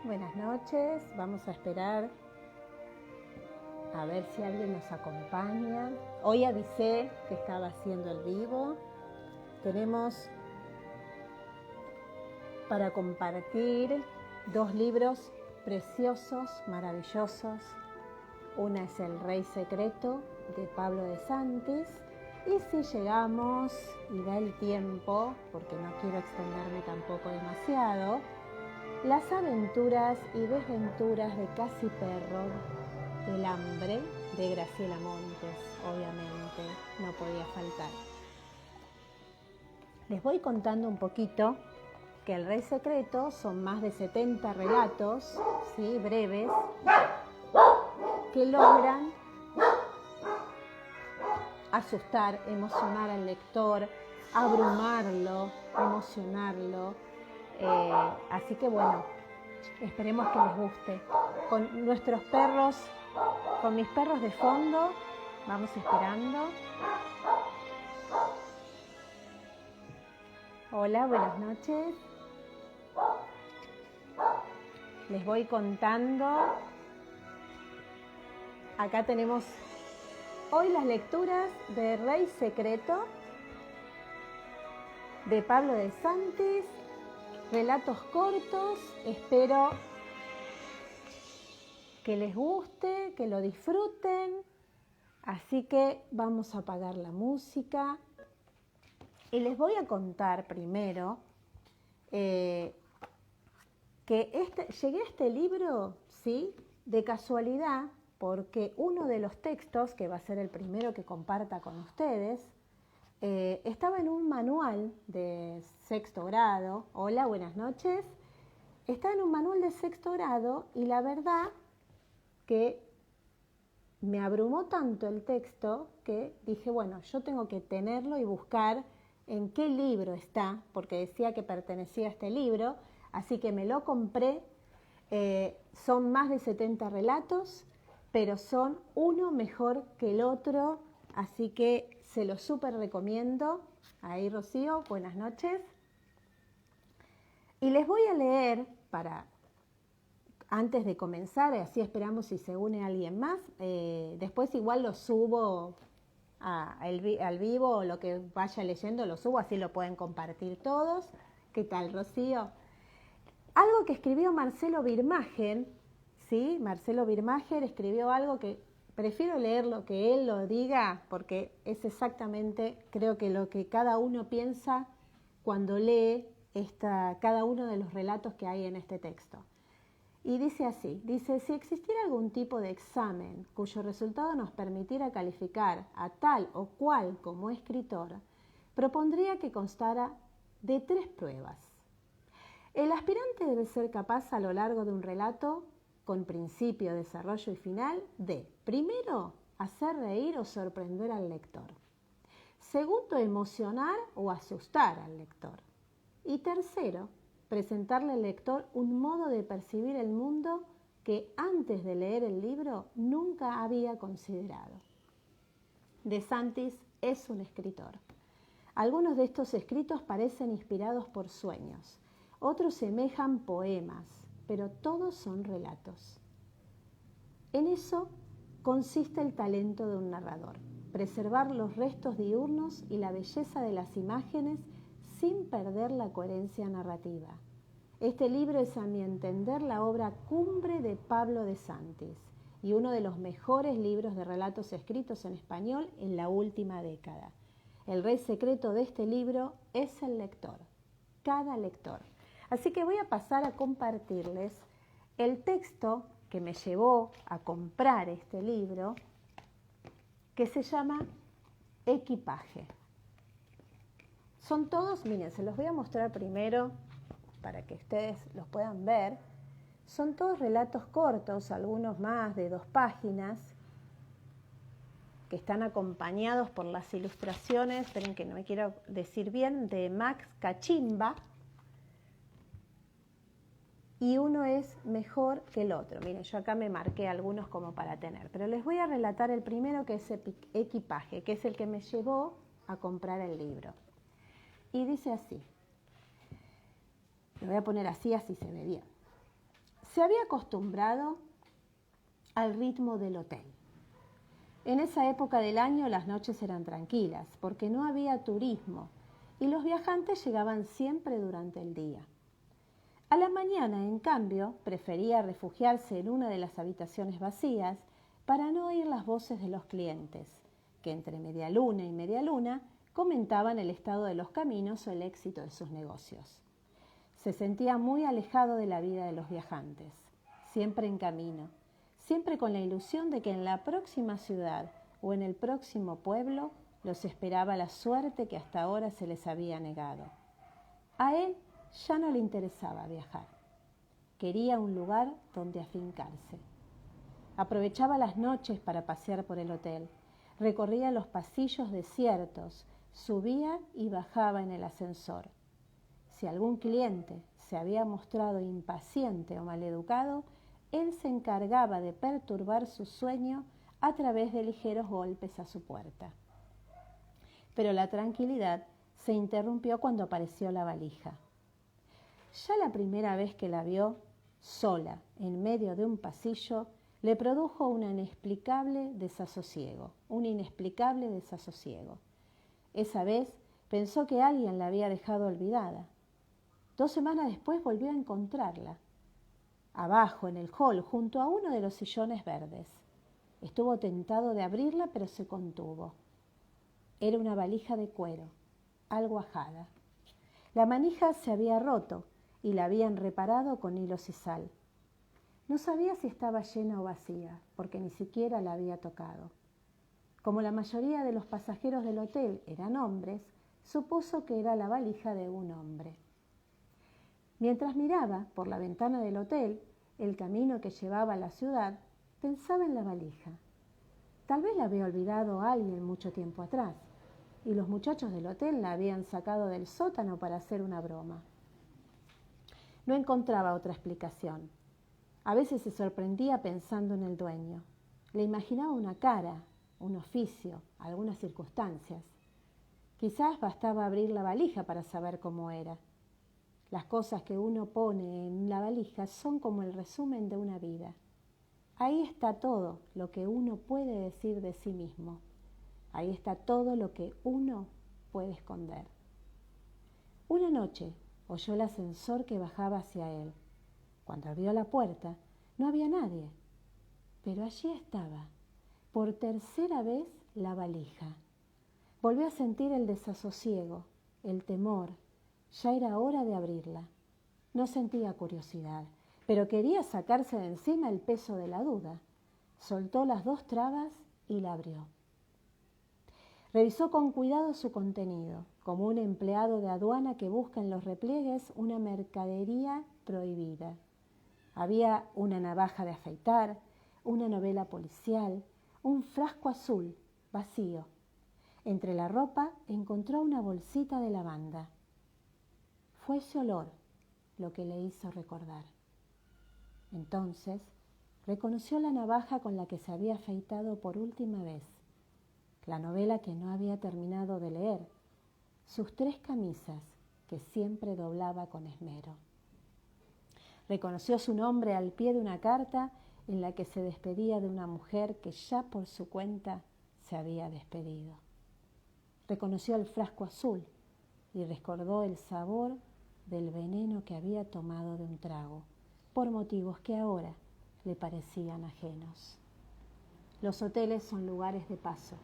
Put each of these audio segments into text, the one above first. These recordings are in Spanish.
buenas noches. Vamos a esperar a ver si alguien nos acompaña. Hoy avisé que estaba haciendo el vivo. Tenemos para compartir 2 libros preciosos, maravillosos. Una es El Rey Secreto de Pablo de Santis. Y si llegamos y da el tiempo, porque no quiero extenderme tampoco demasiado, Las aventuras y desventuras de Casi Perro, El hambre, de Graciela Montes, obviamente, no podía faltar. Les voy contando un poquito que El Rey Secreto son más de 70 relatos, ¿sí?, breves, que logran asustar, emocionar al lector, abrumarlo, emocionarlo. Así que bueno, esperemos que les guste. Con nuestros perros, con mis perros de fondo, vamos esperando. Hola, buenas noches. Les voy contando. Acá tenemos hoy las lecturas de Rey Secreto de Pablo de Santis. Relatos cortos, espero que les guste, que lo disfruten. Así que vamos a apagar la música. Y les voy a contar primero que llegué a este libro, ¿sí?, de casualidad, porque uno de los textos, que va a ser el primero que comparta con ustedes, estaba en un manual de 6º grado. Hola, buenas noches. Estaba en un manual de 6º grado y la verdad que me abrumó tanto el texto que dije, bueno, yo tengo que tenerlo y buscar en qué libro está, porque decía que pertenecía a este libro, así que me lo compré. Son más de 70 relatos, pero son uno mejor que el otro, así que se lo súper recomiendo. Ahí, Rocío, buenas noches. Y les voy a leer, antes de comenzar, así esperamos si se une alguien más. Después igual lo subo al vivo, o lo que vaya leyendo lo subo, así lo pueden compartir todos. ¿Qué tal, Rocío? Algo que escribió Marcelo Birmacher, ¿sí? Marcelo Birmacher escribió algo que prefiero leer lo que él lo diga, porque es exactamente, creo que lo que cada uno piensa cuando lee cada uno de los relatos que hay en este texto. Y dice así, si existiera algún tipo de examen cuyo resultado nos permitiera calificar a tal o cual como escritor, propondría que constara de 3 pruebas. El aspirante debe ser capaz a lo largo de un relato, con principio, desarrollo y final, de, primero, hacer reír o sorprender al lector. Segundo, emocionar o asustar al lector. Y tercero, presentarle al lector un modo de percibir el mundo que antes de leer el libro nunca había considerado. De Santis es un escritor. Algunos de estos escritos parecen inspirados por sueños, otros semejan poemas, pero todos son relatos. En eso consiste el talento de un narrador, preservar los restos diurnos y la belleza de las imágenes sin perder la coherencia narrativa. Este libro es, a mi entender, la obra cumbre de Pablo de Santis y uno de los mejores libros de relatos escritos en español en la última década. El rey secreto de este libro es el lector, cada lector. Así que voy a pasar a compartirles el texto que me llevó a comprar este libro, que se llama Equipaje. Son todos, miren, se los voy a mostrar primero para que ustedes los puedan ver. Son todos relatos cortos, algunos más de 2 páginas, que están acompañados por las ilustraciones, esperen que no me quiero decir bien, de Max Cachimba. Y uno es mejor que el otro. Miren, yo acá me marqué algunos como para tener, pero les voy a relatar el primero, que es Equipaje, que es el que me llevó a comprar el libro. Y dice así, lo voy a poner así se ve bien. Se había acostumbrado al ritmo del hotel. En esa época del año las noches eran tranquilas porque no había turismo y los viajantes llegaban siempre durante el día. A la mañana, en cambio, prefería refugiarse en una de las habitaciones vacías para no oír las voces de los clientes, que entre media luna y media luna comentaban el estado de los caminos o el éxito de sus negocios. Se sentía muy alejado de la vida de los viajantes, siempre en camino, siempre con la ilusión de que en la próxima ciudad o en el próximo pueblo los esperaba la suerte que hasta ahora se les había negado. A él ya no le interesaba viajar. Quería un lugar donde afincarse. Aprovechaba las noches para pasear por el hotel. Recorría los pasillos desiertos, subía y bajaba en el ascensor. Si algún cliente se había mostrado impaciente o maleducado, él se encargaba de perturbar su sueño a través de ligeros golpes a su puerta. Pero la tranquilidad se interrumpió cuando apareció la valija. Ya la primera vez que la vio, sola, en medio de un pasillo, le produjo un inexplicable desasosiego. Esa vez pensó que alguien la había dejado olvidada. 2 semanas después volvió a encontrarla, abajo en el hall, junto a uno de los sillones verdes. Estuvo tentado de abrirla, pero se contuvo. Era una valija de cuero, algo ajada. La manija se había roto y la habían reparado con hilos y sal. No sabía si estaba llena o vacía, porque ni siquiera la había tocado. Como la mayoría de los pasajeros del hotel eran hombres, supuso que era la valija de un hombre. Mientras miraba por la ventana del hotel el camino que llevaba a la ciudad, pensaba en la valija. Tal vez la había olvidado alguien mucho tiempo atrás, y los muchachos del hotel la habían sacado del sótano para hacer una broma. No encontraba otra explicación. A veces se sorprendía pensando en el dueño. Le imaginaba una cara, un oficio, algunas circunstancias. Quizás bastaba abrir la valija para saber cómo era. Las cosas que uno pone en la valija son como el resumen de una vida. Ahí está todo lo que uno puede decir de sí mismo. Ahí está todo lo que uno puede esconder. Una noche oyó el ascensor que bajaba hacia él. Cuando abrió la puerta, no había nadie. Pero allí estaba, por tercera vez, la valija. Volvió a sentir el desasosiego, el temor. Ya era hora de abrirla. No sentía curiosidad, pero quería sacarse de encima el peso de la duda. Soltó las 2 trabas y la abrió. Revisó con cuidado su contenido, como un empleado de aduana que busca en los repliegues una mercadería prohibida. Había una navaja de afeitar, una novela policial, un frasco azul, vacío. Entre la ropa encontró una bolsita de lavanda. Fue ese olor lo que le hizo recordar. Entonces reconoció la navaja con la que se había afeitado por última vez, la novela que no había terminado de leer, sus 3 camisas que siempre doblaba con esmero. Reconoció su nombre al pie de una carta en la que se despedía de una mujer que ya por su cuenta se había despedido. Reconoció el frasco azul y recordó el sabor del veneno que había tomado de un trago, por motivos que ahora le parecían ajenos. Los hoteles son lugares de paso,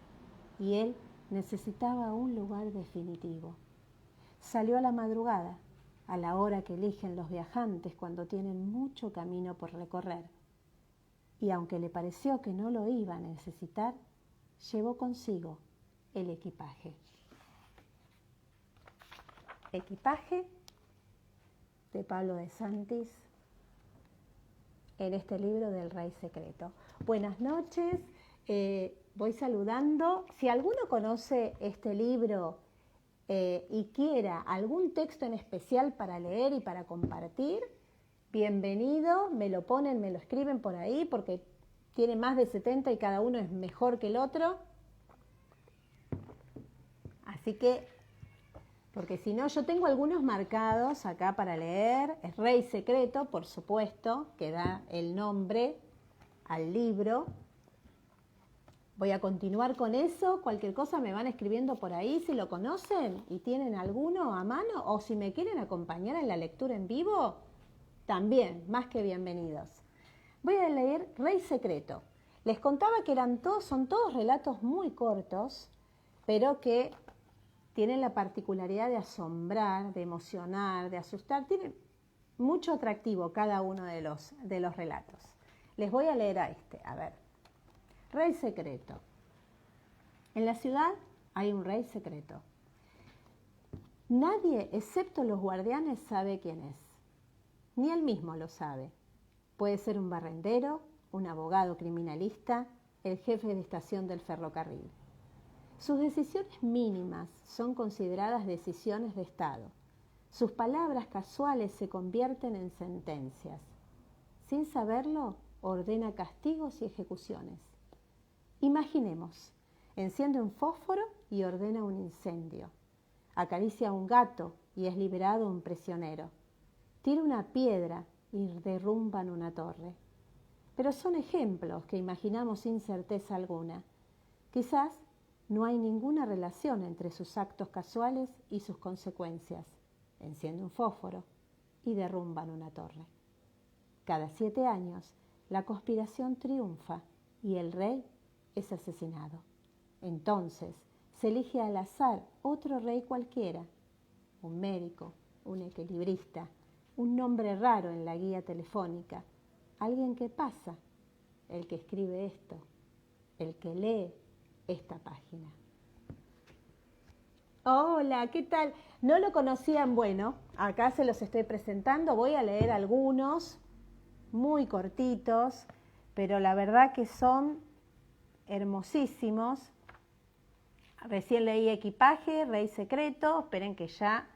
y él necesitaba un lugar definitivo. Salió a la madrugada, a la hora que eligen los viajantes cuando tienen mucho camino por recorrer, y aunque le pareció que no lo iba a necesitar, llevó consigo el equipaje. Equipaje de Pablo de Santis en este libro del Rey Secreto. Buenas noches, voy saludando. Si alguno conoce este libro y quiera algún texto en especial para leer y para compartir, bienvenido, me lo ponen, me lo escriben por ahí porque tiene más de 70 y cada uno es mejor que el otro. Así que Porque si no, yo tengo algunos marcados acá para leer. Es Rey Secreto, por supuesto, que da el nombre al libro. Voy a continuar con eso. Cualquier cosa me van escribiendo por ahí si lo conocen y tienen alguno a mano, o si me quieren acompañar en la lectura en vivo, también, más que bienvenidos. Voy a leer Rey Secreto. Les contaba que son todos relatos muy cortos, pero que tienen la particularidad de asombrar, de emocionar, de asustar. Tienen mucho atractivo cada uno de los relatos. Les voy a leer a ver. Rey Secreto. En la ciudad hay un rey secreto. Nadie, excepto los guardianes, sabe quién es. Ni él mismo lo sabe. Puede ser un barrendero, un abogado criminalista, el jefe de estación del ferrocarril. Sus decisiones mínimas son consideradas decisiones de Estado. Sus palabras casuales se convierten en sentencias. Sin saberlo, ordena castigos y ejecuciones. Imaginemos, enciende un fósforo y ordena un incendio. Acaricia a un gato y es liberado un prisionero. Tira una piedra y derrumban una torre. Pero son ejemplos que imaginamos sin certeza alguna. Quizás no hay ninguna relación entre sus actos casuales y sus consecuencias. Enciende un fósforo y derrumban una torre. Cada 7 años, la conspiración triunfa y el rey es asesinado. Entonces, se elige al azar otro rey cualquiera, un médico, un equilibrista, un nombre raro en la guía telefónica, alguien que pasa, el que escribe esto, el que lee esta página. Hola, ¿qué tal? ¿No lo conocían? Bueno, acá se los estoy presentando. Voy a leer algunos, muy cortitos, pero la verdad que son hermosísimos. Recién leí Equipaje, Rey Secreto. Esperen que ya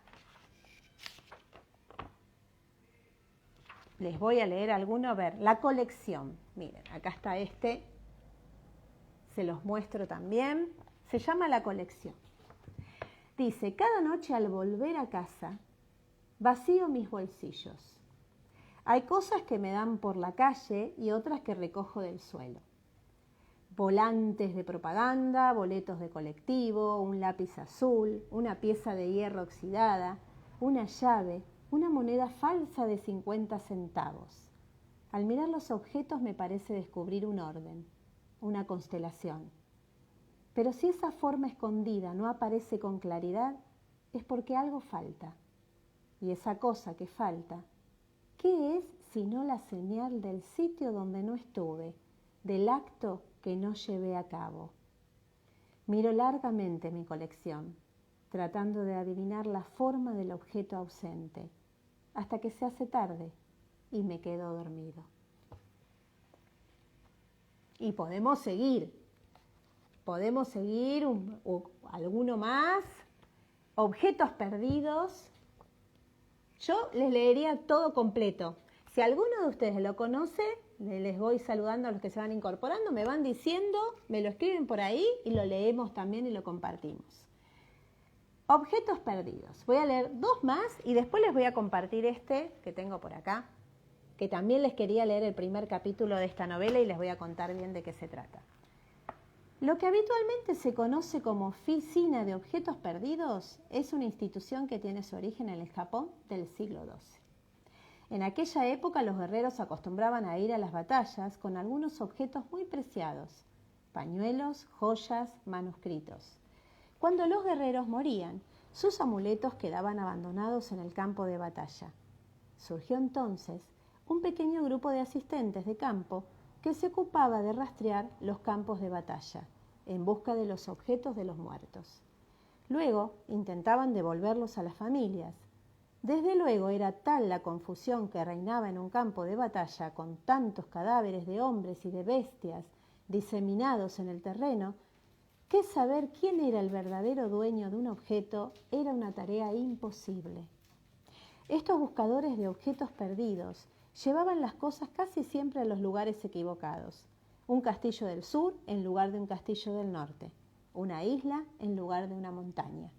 les voy a leer alguno. A ver, La Colección. Miren, acá está este. Se los muestro también. Se llama La Colección. Dice, cada noche al volver a casa, vacío mis bolsillos. Hay cosas que me dan por la calle y otras que recojo del suelo. Volantes de propaganda, boletos de colectivo, un lápiz azul, una pieza de hierro oxidada, una llave, una moneda falsa de 50 centavos. Al mirar los objetos me parece descubrir un orden, una constelación. Pero si esa forma escondida no aparece con claridad, es porque algo falta. Y esa cosa que falta, ¿qué es sino la señal del sitio donde no estuve, del acto que no llevé a cabo? Miro largamente mi colección, tratando de adivinar la forma del objeto ausente, hasta que se hace tarde y me quedo dormido. Y podemos seguir alguno más. Objetos perdidos. Yo les leería todo completo. Si alguno de ustedes lo conoce, les voy saludando a los que se van incorporando, me van diciendo, me lo escriben por ahí y lo leemos también y lo compartimos. Objetos perdidos. Voy a leer 2 más y después les voy a compartir este que tengo por acá, que también les quería leer el primer capítulo de esta novela y les voy a contar bien de qué se trata. Lo que habitualmente se conoce como Oficina de Objetos Perdidos es una institución que tiene su origen en el Japón del siglo XII. En aquella época los guerreros acostumbraban a ir a las batallas con algunos objetos muy preciados, pañuelos, joyas, manuscritos. Cuando los guerreros morían, sus amuletos quedaban abandonados en el campo de batalla. Surgió entonces un pequeño grupo de asistentes de campo que se ocupaba de rastrear los campos de batalla en busca de los objetos de los muertos. Luego intentaban devolverlos a las familias. Desde luego era tal la confusión que reinaba en un campo de batalla con tantos cadáveres de hombres y de bestias diseminados en el terreno, que saber quién era el verdadero dueño de un objeto era una tarea imposible. Estos buscadores de objetos perdidos llevaban las cosas casi siempre a los lugares equivocados. Un castillo del sur en lugar de un castillo del norte. Una isla en lugar de una montaña.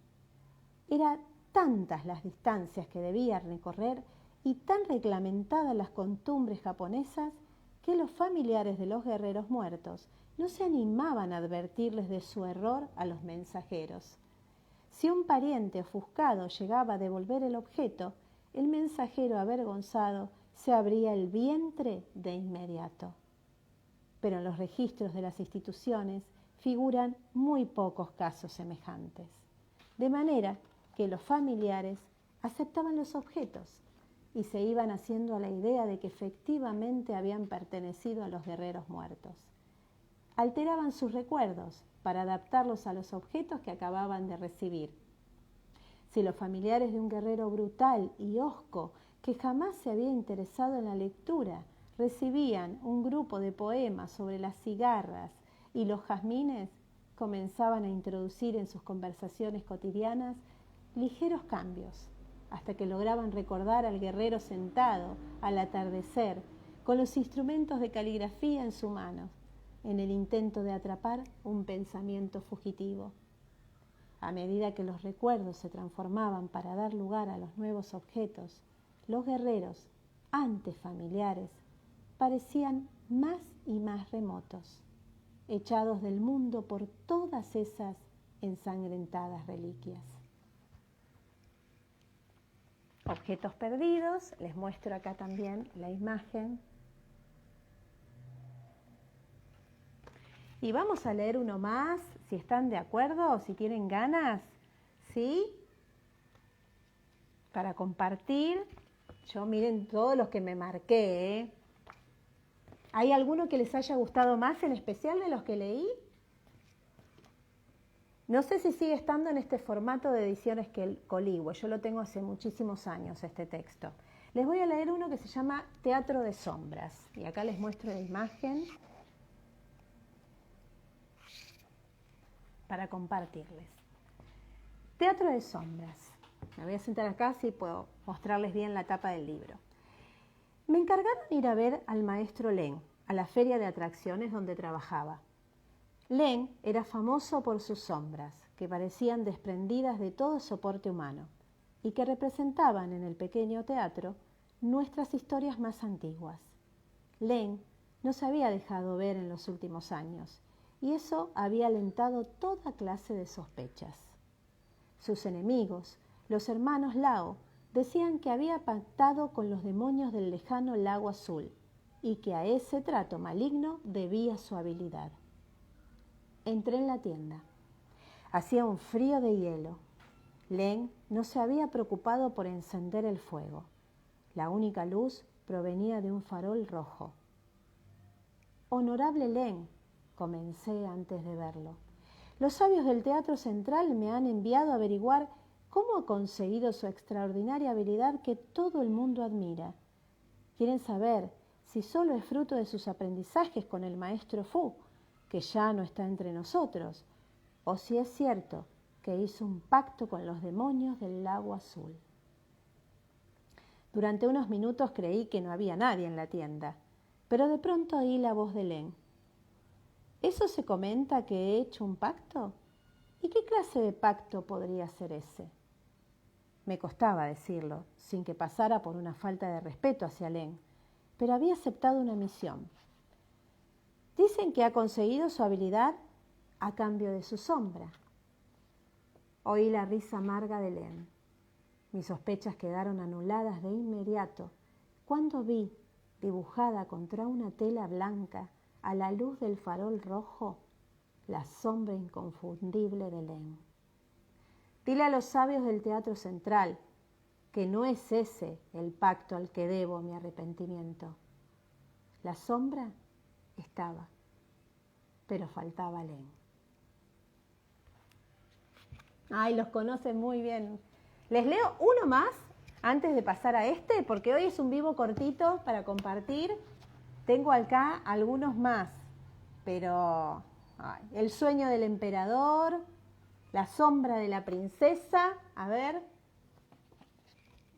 Era tantas las distancias que debía recorrer y tan reglamentadas las costumbres japonesas que los familiares de los guerreros muertos no se animaban a advertirles de su error a los mensajeros. Si un pariente ofuscado llegaba a devolver el objeto, el mensajero avergonzado se abría el vientre de inmediato. Pero en los registros de las instituciones figuran muy pocos casos semejantes, de manera que los familiares aceptaban los objetos y se iban haciendo a la idea de que efectivamente habían pertenecido a los guerreros muertos. Alteraban sus recuerdos para adaptarlos a los objetos que acababan de recibir. Si los familiares de un guerrero brutal y hosco que jamás se había interesado en la lectura recibían un grupo de poemas sobre las cigarras y los jazmines, comenzaban a introducir en sus conversaciones cotidianas ligeros cambios, hasta que lograban recordar al guerrero sentado al atardecer con los instrumentos de caligrafía en su mano, en el intento de atrapar un pensamiento fugitivo. A medida que los recuerdos se transformaban para dar lugar a los nuevos objetos, los guerreros, antes familiares, parecían más y más remotos, echados del mundo por todas esas ensangrentadas reliquias. Objetos perdidos, les muestro acá también la imagen. Y vamos a leer uno más, si están de acuerdo, si tienen ganas, ¿sí? Para compartir. Yo miren todos los que me marqué, ¿eh? ¿Hay alguno que les haya gustado más en especial de los que leí? No sé si sigue estando en este formato de ediciones Coligüe. Yo lo tengo hace muchísimos años, este texto. Les voy a leer uno que se llama Teatro de Sombras. Y acá les muestro la imagen para compartirles. Teatro de Sombras. Me voy a sentar acá si puedo mostrarles bien la tapa del libro. Me encargaron ir a ver al maestro Len a la feria de atracciones donde trabajaba. Len era famoso por sus sombras, que parecían desprendidas de todo soporte humano y que representaban en el pequeño teatro nuestras historias más antiguas. Len no se había dejado ver en los últimos años y eso había alentado toda clase de sospechas. Sus enemigos, los hermanos Lao, decían que había pactado con los demonios del lejano lago azul y que a ese trato maligno debía su habilidad. Entré en la tienda. Hacía un frío de hielo. Len no se había preocupado por encender el fuego. La única luz provenía de un farol rojo. Honorable Len, comencé antes de verlo. Los sabios del Teatro Central me han enviado a averiguar cómo ha conseguido su extraordinaria habilidad que todo el mundo admira. Quieren saber si solo es fruto de sus aprendizajes con el maestro Fu, que ya no está entre nosotros, o si es cierto que hizo un pacto con los demonios del lago azul. Durante unos minutos creí que no había nadie en la tienda, pero de pronto oí la voz de Len. ¿Eso se comenta que he hecho un pacto? ¿Y qué clase de pacto podría ser ese? Me costaba decirlo, sin que pasara por una falta de respeto hacia Len, pero había aceptado una misión. Dicen que ha conseguido su habilidad a cambio de su sombra. Oí la risa amarga de Len. Mis sospechas quedaron anuladas de inmediato cuando vi, dibujada contra una tela blanca, a la luz del farol rojo, la sombra inconfundible de Len. Dile a los sabios del Teatro Central que no es ese el pacto al que debo mi arrepentimiento. La sombra estaba, pero faltaba Len. Ay, los conocen muy bien. Les leo uno más antes de pasar a este, porque hoy es un vivo cortito para compartir. Tengo acá algunos más, pero El sueño del emperador, La sombra de la princesa. A ver,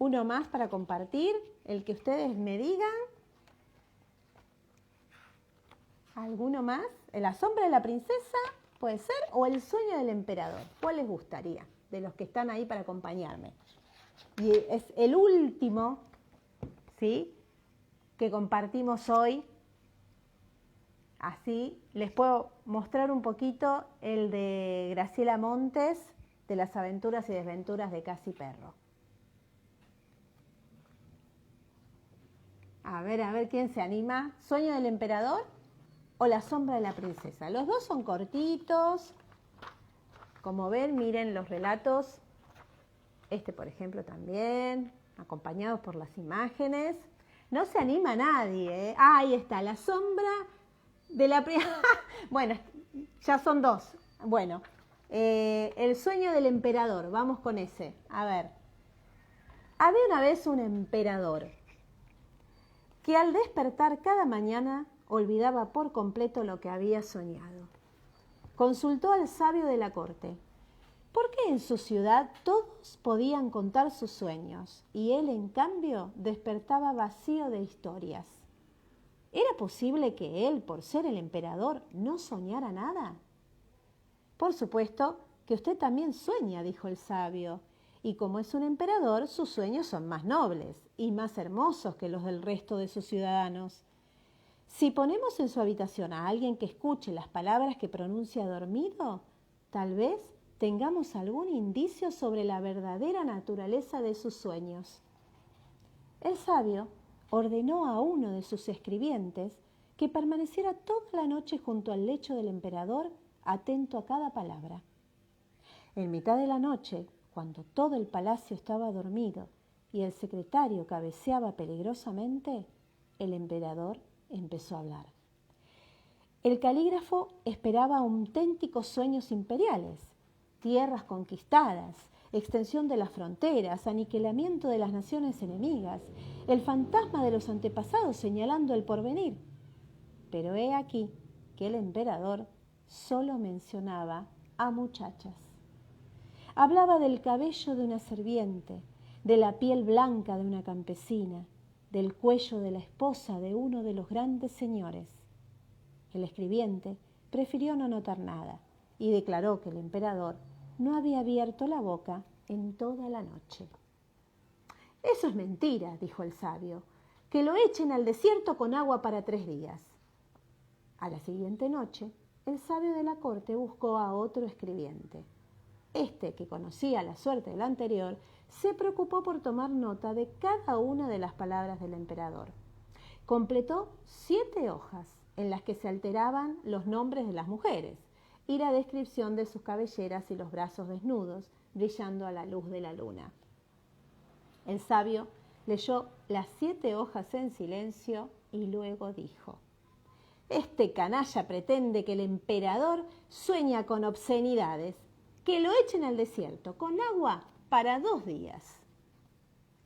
uno más para compartir, el que ustedes me digan. ¿Alguno más? La sombra de la princesa puede ser, o el sueño del emperador. ¿Cuál les gustaría de los que están ahí para acompañarme? Y es el último, ¿sí?, que compartimos hoy. Así les puedo mostrar un poquito el de Graciela Montes, de las aventuras y desventuras de Casi Perro. A ver quién se anima. ¿Sueño del emperador o La sombra de la princesa? Los dos son cortitos. Como ven, miren los relatos. Este, por ejemplo, también, acompañados por las imágenes. No se anima nadie, ¿eh? Ah, ahí está, La sombra de la princesa. Bueno, ya son dos. Bueno, El sueño del emperador. Vamos con ese. A ver. Había una vez un emperador que al despertar cada mañana olvidaba por completo lo que había soñado. Consultó al sabio de la corte. ¿Por qué en su ciudad todos podían contar sus sueños y él, en cambio, despertaba vacío de historias? ¿Era posible que él, por ser el emperador, no soñara nada? Por supuesto que usted también sueña, dijo el sabio, y como es un emperador, sus sueños son más nobles y más hermosos que los del resto de sus ciudadanos. Si ponemos en su habitación a alguien que escuche las palabras que pronuncia dormido, tal vez tengamos algún indicio sobre la verdadera naturaleza de sus sueños. El sabio ordenó a uno de sus escribientes que permaneciera toda la noche junto al lecho del emperador, atento a cada palabra. En mitad de la noche, cuando todo el palacio estaba dormido y el secretario cabeceaba peligrosamente, el emperador empezó a hablar. El calígrafo esperaba auténticos sueños imperiales, tierras conquistadas, extensión de las fronteras, aniquilamiento de las naciones enemigas, el fantasma de los antepasados señalando el porvenir. Pero he aquí que el emperador solo mencionaba a muchachas. Hablaba del cabello de una serviente, de la piel blanca de una campesina, del cuello de la esposa de uno de los grandes señores. El escribiente prefirió no notar nada y declaró que el emperador no había abierto la boca en toda la noche. Eso es mentira, dijo el sabio, que lo echen al desierto con agua para 3 días. A la siguiente noche, el sabio de la corte buscó a otro escribiente. Este, que conocía la suerte del anterior, se preocupó por tomar nota de cada una de las palabras del emperador. Completó 7 hojas en las que se alteraban los nombres de las mujeres y la descripción de sus cabelleras y los brazos desnudos, brillando a la luz de la luna. El sabio leyó las 7 hojas en silencio y luego dijo: «Este canalla pretende que el emperador sueña con obscenidades, que lo echen al desierto con agua para 2 días».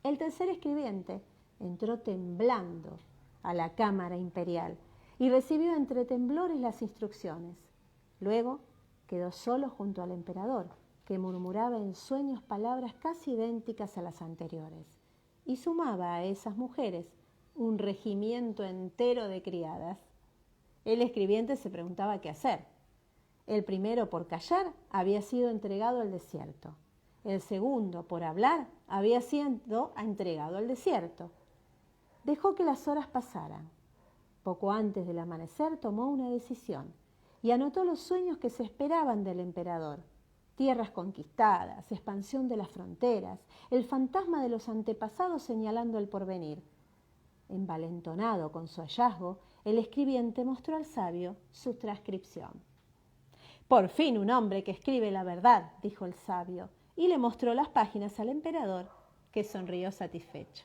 El tercer escribiente entró temblando a la cámara imperial y recibió entre temblores las instrucciones. Luego quedó solo junto al emperador, que murmuraba en sueños palabras casi idénticas a las anteriores, y sumaba a esas mujeres un regimiento entero de criadas. El escribiente se preguntaba qué hacer. El primero, por callar, había sido entregado al desierto. El segundo, por hablar, había sido entregado al desierto. Dejó que las horas pasaran. Poco antes del amanecer tomó una decisión y anotó los sueños que se esperaban del emperador: tierras conquistadas, expansión de las fronteras, el fantasma de los antepasados señalando el porvenir. Envalentonado con su hallazgo, el escribiente mostró al sabio su transcripción. «Por fin un hombre que escribe la verdad», dijo el sabio, y le mostró las páginas al emperador, que sonrió satisfecho.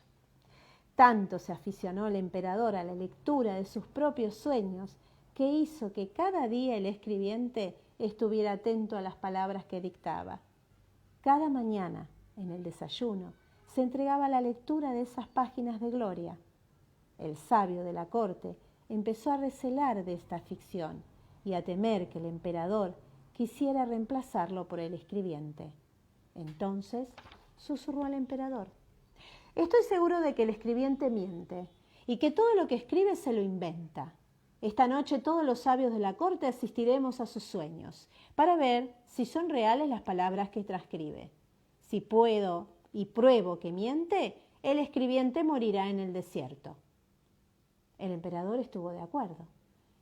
Tanto se aficionó el emperador a la lectura de sus propios sueños que hizo que cada día el escribiente estuviera atento a las palabras que dictaba. Cada mañana, en el desayuno, se entregaba la lectura de esas páginas de gloria. El sabio de la corte empezó a recelar de esta ficción y a temer que el emperador quisiera reemplazarlo por el escribiente. Entonces susurró al emperador: «Estoy seguro de que el escribiente miente y que todo lo que escribe se lo inventa. Esta noche todos los sabios de la corte asistiremos a sus sueños para ver si son reales las palabras que transcribe. Si puedo y pruebo que miente, el escribiente morirá en el desierto. El emperador estuvo de acuerdo,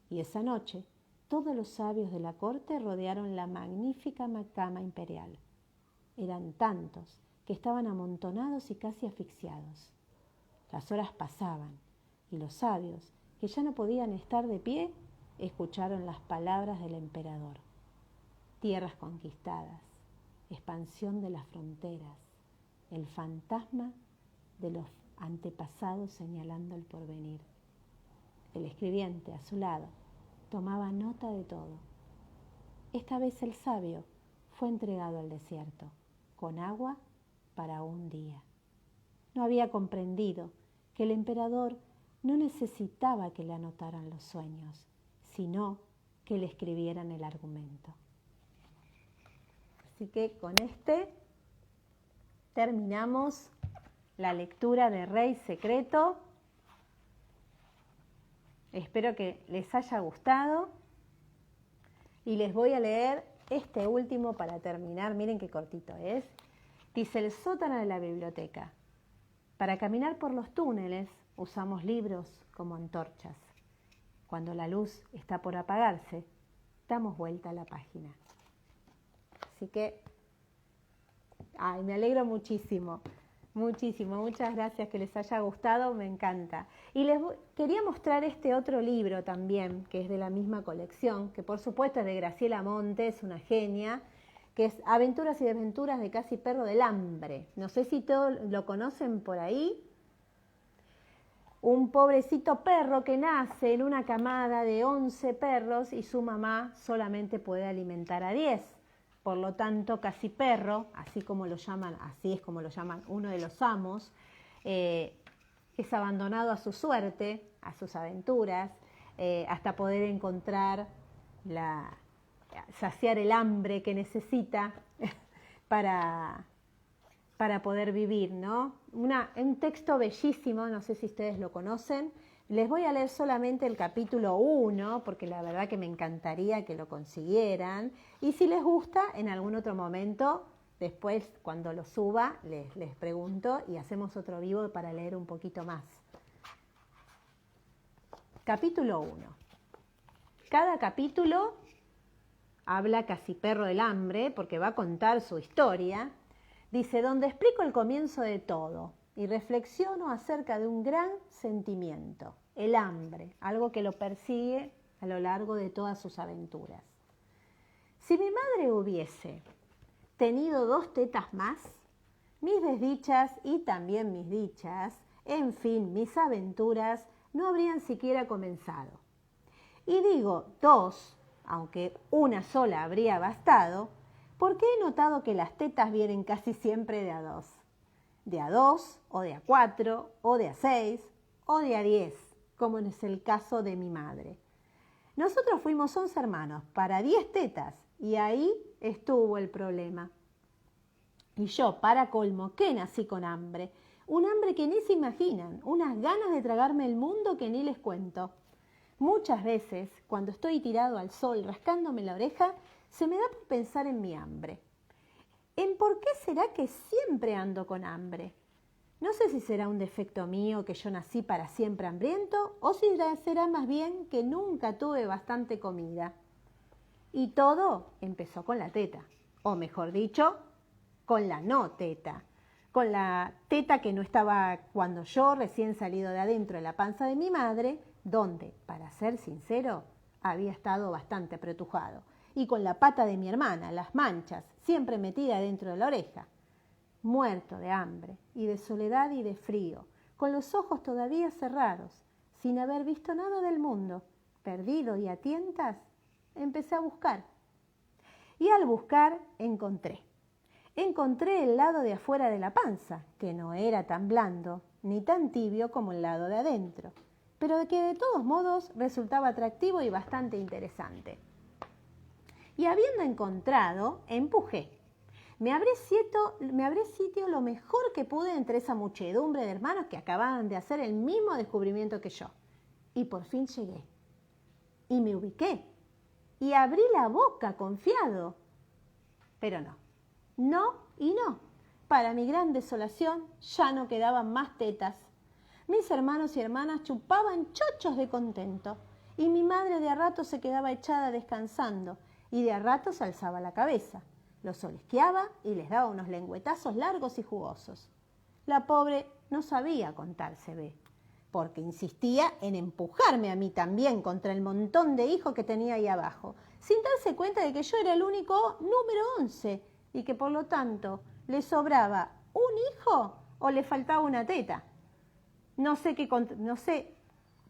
y esa noche todos los sabios de la corte rodearon la magnífica cama imperial. Eran tantos que estaban amontonados y casi asfixiados. Las horas pasaban, y los sabios, que ya no podían estar de pie, escucharon las palabras del emperador. Tierras conquistadas, expansión de las fronteras, el fantasma de los antepasados señalando el porvenir. El escribiente, a su lado, tomaba nota de todo. Esta vez el sabio fue entregado al desierto, con agua para un día. No había comprendido que el emperador no necesitaba que le anotaran los sueños, sino que le escribieran el argumento. Así que con este terminamos la lectura de Rey Secreto. Espero que les haya gustado y les voy a leer este último para terminar. Miren qué cortito es. Dice: el sótano de la biblioteca. Para caminar por los túneles usamos libros como antorchas. Cuando la luz está por apagarse, damos vuelta a la página. Así que, me alegro muchísimo, muchísimo. Muchas gracias, que les haya gustado, me encanta. Y quería mostrar este otro libro también, que es de la misma colección, que por supuesto es de Graciela Montes, una genia, que es Aventuras y Desventuras de Casi Perro del Hambre. No sé si todos lo conocen por ahí. Un pobrecito perro que nace en una camada de 11 perros y su mamá solamente puede alimentar a 10. Por lo tanto, Casi Perro, así es como lo llaman uno de los amos, es abandonado a su suerte, a sus aventuras, hasta poder encontrar saciar el hambre que necesita para poder vivir, ¿no? Un texto bellísimo, no sé si ustedes lo conocen. Les voy a leer solamente el capítulo 1, porque la verdad que me encantaría que lo consiguieran. Y si les gusta, en algún otro momento, después cuando lo suba, les pregunto y hacemos otro vivo para leer un poquito más. Capítulo 1. Cada capítulo habla Casi Perro del Hambre, porque va a contar su historia. Dice: donde explico el comienzo de todo y reflexiono acerca de un gran sentimiento, el hambre, algo que lo persigue a lo largo de todas sus aventuras. Si mi madre hubiese tenido 2 tetas más, mis desdichas y también mis dichas, en fin, mis aventuras, no habrían siquiera comenzado. Y digo 2, aunque una sola habría bastado, porque he notado que las tetas vienen casi siempre de a 2. De a 2, o de a 4, o de a 6, o de a 10, como es el caso de mi madre. Nosotros fuimos 11 hermanos para 10 tetas, y ahí estuvo el problema. Y yo, para colmo, que nací con hambre, un hambre que ni se imaginan, unas ganas de tragarme el mundo que ni les cuento. Muchas veces, cuando estoy tirado al sol rascándome la oreja, se me da por pensar en mi hambre. ¿En por qué será que siempre ando con hambre? No sé si será un defecto mío que yo nací para siempre hambriento o si será más bien que nunca tuve bastante comida. Y todo empezó con la teta, o mejor dicho, con la no teta. Con la teta que no estaba cuando yo recién salido de adentro de la panza de mi madre, donde, para ser sincero, había estado bastante apretujado. Y con la pata de mi hermana, las manchas, siempre metida dentro de la oreja. Muerto de hambre y de soledad y de frío, con los ojos todavía cerrados, sin haber visto nada del mundo, perdido y a tientas, empecé a buscar. Y al buscar encontré el lado de afuera de la panza, que no era tan blando ni tan tibio como el lado de adentro, pero que de todos modos resultaba atractivo y bastante interesante. Y habiendo encontrado, empujé. Me abré sitio lo mejor que pude entre esa muchedumbre de hermanos que acababan de hacer el mismo descubrimiento que yo. Y por fin llegué. y me ubiqué y abrí la boca confiado. Pero no, no y no. Para mi gran desolación ya no quedaban más tetas. Mis hermanos y hermanas chupaban chochos de contento y mi madre de a rato se quedaba echada descansando y de a ratos alzaba la cabeza. Los olisqueaba y les daba unos lengüetazos largos y jugosos. La pobre no sabía contarse B, porque insistía en empujarme a mí también contra el montón de hijos que tenía ahí abajo, sin darse cuenta de que yo era el único número 11 y que por lo tanto le sobraba un hijo o le faltaba una teta. No sé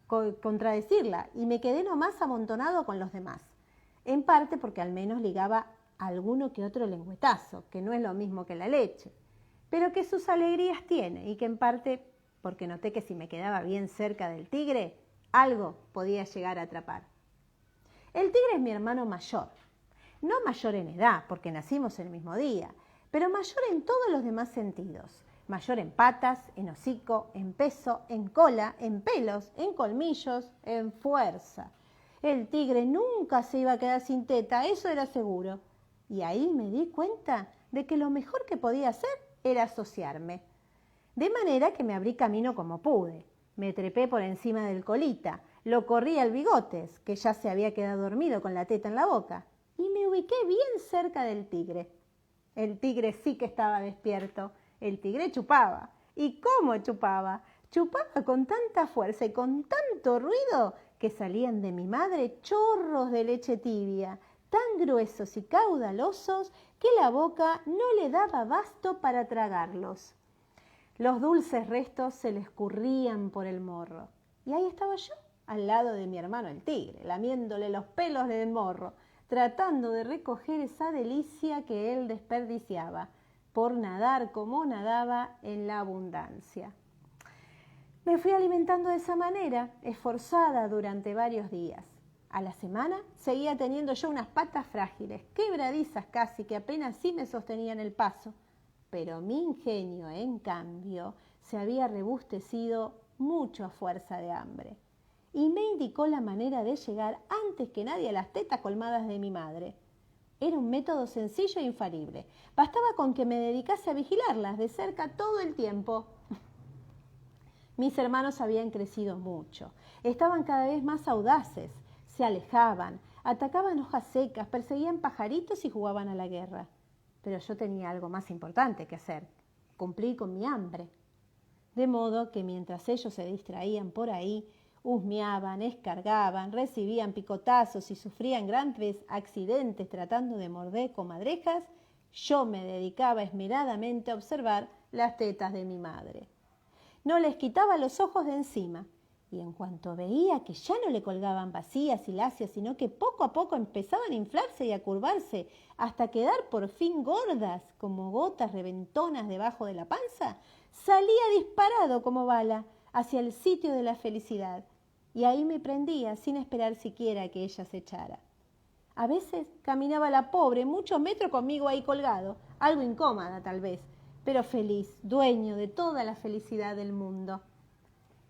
contradecirla y me quedé nomás amontonado con los demás, en parte porque al menos ligaba alguno que otro lengüetazo, que no es lo mismo que la leche, pero que sus alegrías tiene y que en parte porque noté que si me quedaba bien cerca del tigre, algo podía llegar a atrapar. El tigre es mi hermano mayor, no mayor en edad, porque nacimos el mismo día, pero mayor en todos los demás sentidos. Mayor en patas, en hocico, en peso, en cola, en pelos, en colmillos, en fuerza. El tigre nunca se iba a quedar sin teta, eso era seguro. Y ahí me di cuenta de que lo mejor que podía hacer era asociarme. De manera que me abrí camino como pude. Me trepé por encima del colita, lo corrí al Bigotes, que ya se había quedado dormido con la teta en la boca, y me ubiqué bien cerca del tigre. El tigre sí que estaba despierto. El tigre chupaba. ¿Y cómo chupaba? Chupaba con tanta fuerza y con tanto ruido que salían de mi madre chorros de leche tibia, tan gruesos y caudalosos que la boca no le daba abasto para tragarlos. Los dulces restos se le escurrían por el morro. Y ahí estaba yo, al lado de mi hermano el tigre, lamiéndole los pelos del morro, tratando de recoger esa delicia que él desperdiciaba por nadar como nadaba en la abundancia. Me fui alimentando de esa manera, esforzada durante varios días. A la semana seguía teniendo yo unas patas frágiles, quebradizas casi, que apenas sí me sostenían el paso. Pero mi ingenio, en cambio, se había rebustecido mucho a fuerza de hambre. Y me indicó la manera de llegar antes que nadie a las tetas colmadas de mi madre. Era un método sencillo e infalible. Bastaba con que me dedicase a vigilarlas de cerca todo el tiempo. Mis hermanos habían crecido mucho. Estaban cada vez más audaces. Se alejaban, atacaban hojas secas, perseguían pajaritos y jugaban a la guerra. Pero yo tenía algo más importante que hacer: cumplir con mi hambre. De modo que mientras ellos se distraían por ahí, husmeaban, escargaban, recibían picotazos y sufrían grandes accidentes tratando de morder comadrejas, yo me dedicaba esmeradamente a observar las tetas de mi madre. No les quitaba los ojos de encima, y en cuanto veía que ya no le colgaban vacías y lacias, sino que poco a poco empezaban a inflarse y a curvarse hasta quedar por fin gordas como gotas reventonas debajo de la panza, salía disparado como bala hacia el sitio de la felicidad, y ahí me prendía sin esperar siquiera que ella se echara. A veces caminaba la pobre muchos metros conmigo ahí colgado, algo incómoda tal vez, pero feliz, dueño de toda la felicidad del mundo.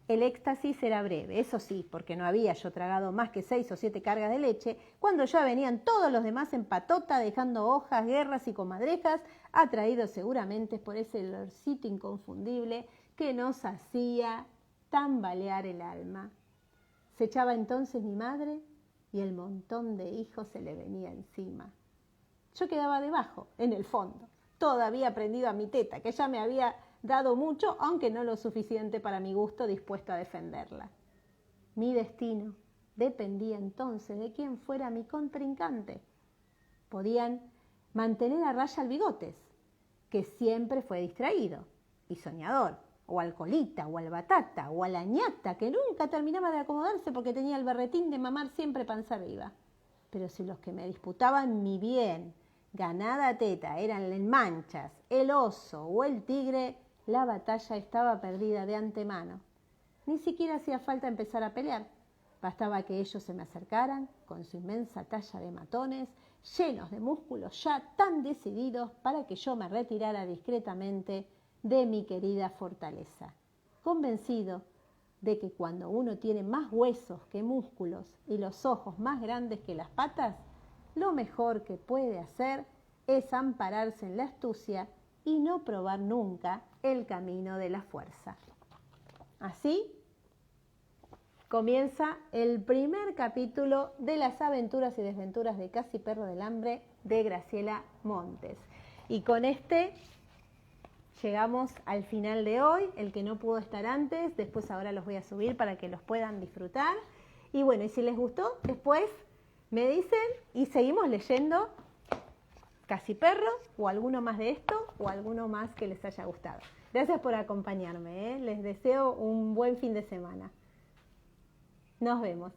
El éxtasis era breve, eso sí, porque no había yo tragado más que 6 o 7 cargas de leche, cuando ya venían todos los demás en patota, dejando hojas, guerras y comadrejas, atraídos seguramente por ese olorcito inconfundible que nos hacía tambalear el alma. Se echaba entonces mi madre y el montón de hijos se le venía encima. Yo quedaba debajo, en el fondo, todavía prendido a mi teta, que ya me había dado mucho, aunque no lo suficiente para mi gusto, dispuesto a defenderla. Mi destino dependía entonces de quién fuera mi contrincante. Podían mantener a raya al Bigotes, que siempre fue distraído y soñador, o al Colita, o al Batata, o a la Ñata, que nunca terminaba de acomodarse porque tenía el berretín de mamar siempre panza arriba. Pero si los que me disputaban mi bien, ganada teta, eran el Manchas, el Oso o el Tigre, la batalla estaba perdida de antemano. Ni siquiera hacía falta empezar a pelear. Bastaba que ellos se me acercaran con su inmensa talla de matones, llenos de músculos ya tan decididos para que yo me retirara discretamente de mi querida fortaleza, convencido de que cuando uno tiene más huesos que músculos y los ojos más grandes que las patas, lo mejor que puede hacer es ampararse en la astucia y no probar nunca el camino de la fuerza. Así comienza el primer capítulo de las aventuras y desventuras de Casi Perro del Hambre de Graciela Montes. Y con este llegamos al final de hoy. El que no pudo estar antes, después ahora los voy a subir para que los puedan disfrutar. Y bueno, y si les gustó, después me dicen y seguimos leyendo Casi Perro o alguno más de esto o alguno más que les haya gustado. Gracias por acompañarme, ¿eh? Les deseo un buen fin de semana. Nos vemos.